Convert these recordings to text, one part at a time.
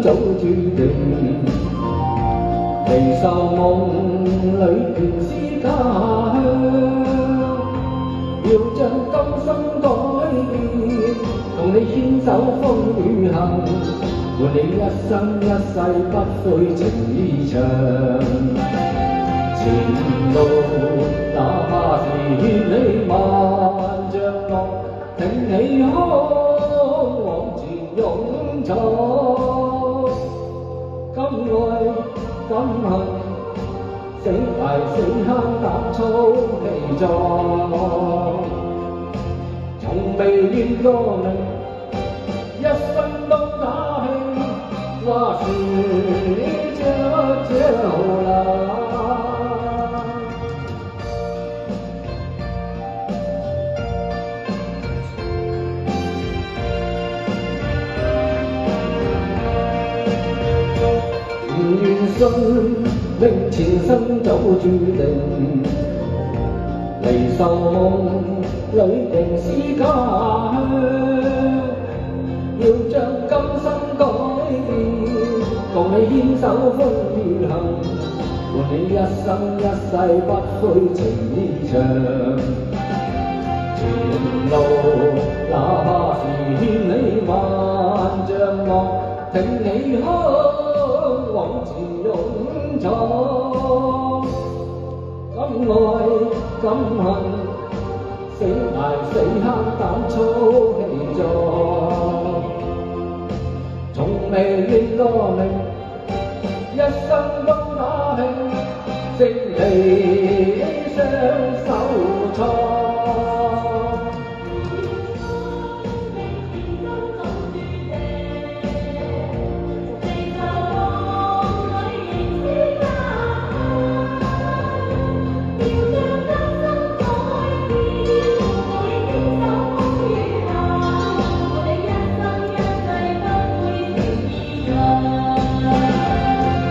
早注定，離愁夢裏便是家鄉。要將今生改變，同你牽手風雨行，伴你一生一世不悔情意長。前路哪怕是千里萬丈路，挺起胸往前勇闖。敢愛敢恨，死捱死慳膽粗氣壯，從未怨過命，一生都打拼，話是這啦。唔願信命前生早注定，離愁夢裏定是家鄉。要將今生改變，共你牽手風雨行，伴你一生一世不悔情意長。前路哪怕是千里萬丈路，挺起胸往前勇闖。敢愛敢恨，死捱死慳膽粗氣壯。從未怨過命，一生都打拼，勝利雙手創。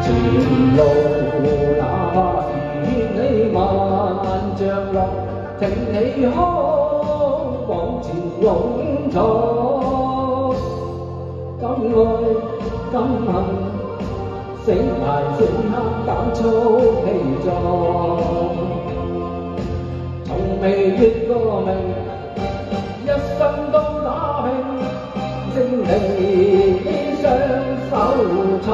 前路哪怕是千里萬丈路，挺起胸往前勇闖。敢愛敢恨，死捱死慳膽粗氣壯。從未怨過命，一生都打拼，勝利雙手創。